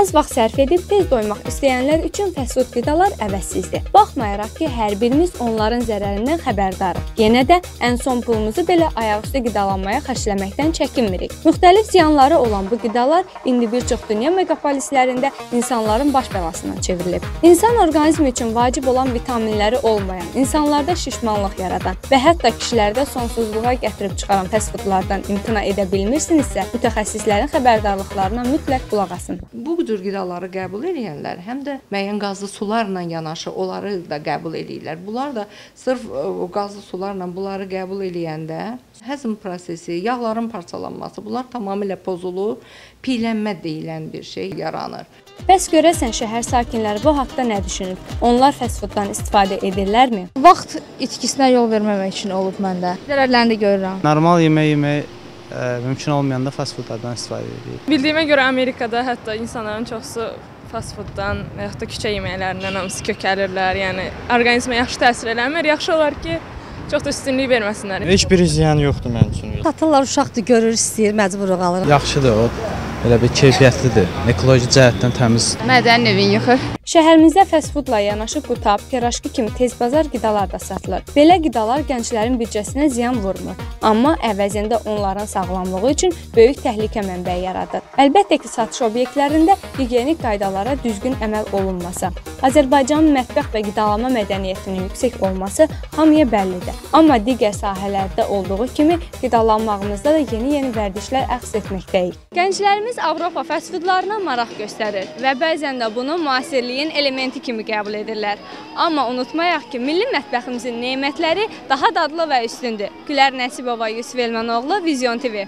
Az vaxt sərf edib tez doymaq istəyənlər üçün fast food qidalar əvəzsizdir. Baxmayaraq ki, hər birimiz onların zərərindən xəbərdarıq. Yenə də ən son pulumuzu belə ayaqüstü qidalanmaya xərcləməkdən çəkinmirik. Müxtəlif ziyanları olan bu qidalar indi bir çox dünya megapolislərində insanların baş bəlasına çevrilib. İnsan orqanizmi üçün vacib olan vitaminləri olmayan, insanlarda şişmanlıq yaradan və hətta kişilərdə sonsuzluğa gətirib çıxaran fast foodlardan imtina edə bilmirsinizsə, mütəxəssislərin xəbərdarlıqlarına mütləq qulaq asın. Bu cür qidaları qəbul edenlər həm də müəyyən qazlı sularla yanaşı onları da qəbul edirlər. Bunlar da sırf o qazlı sularla bunları qəbul edəndə həzm prosesi, yağların parçalanması, bunlar tamamilə pozulub, piylənmə deyilən bir şey yaranır. Bəs görəsən şəhər sakinləri bu haqda nə düşünür? Onlar fast fooddan istifadə edirlərmi? Vaxt itkisinə yol verməmək üçün olub məndə. Zərərlərini də görürəm. Normal yemək mümkün olmayanda fast foodlardan istifadə edir. Bildiyimə görə Amerikada hətta insanların çoxusu fast fooddan və yaxud da küçə yeməklərindən hamısı kökəlirlər. Yəni orqanizmə yaxşı təsir eləmir. Yaxşı olar ki, çox da üstünlük verməsinlər. Heç bir ziyan yoxdur mənim üçün. Satırlar, uşaqdır, görür, istəyir, məcbur qalır. Yaxşıdır o. Elə bir keyfiyyətlidir. Ekoloji cəhətdən təmiz. Mədəni nevin yıxır. Şəhərimizdə fast foodla yanaşı qutab, piraşki kimi tez bazar qidalar da satılır. Belə qidalar gənclərin büdcəsinə ziyan vurmur, amma əvəzində onların sağlamlığı üçün böyük təhlükə mənbəyi yaradır. Əlbəttə ki, satış obyektlərində gigiyenik qaydalara düzgün əməl olunmasa, Azərbaycanın mətbəx və qidalama mədəniyyətinin yüksək olması hamıya bəllidir. Amma digər sahələrdə olduğu kimi qidalanmağımızda da yeni vərdişlər əks etməkdəyik. Gənclərimiz Avropa fast foodlarına maraq göstərir və bəzən də bunu müasirliyin elementi kimi qəbul edirlər. Amma unutmayaq ki, milli mətbəximizin nemətləri daha dadlı və üstündür. Gülər Nəsibova, Yusuf Elmanoğlu, Vizyon TV.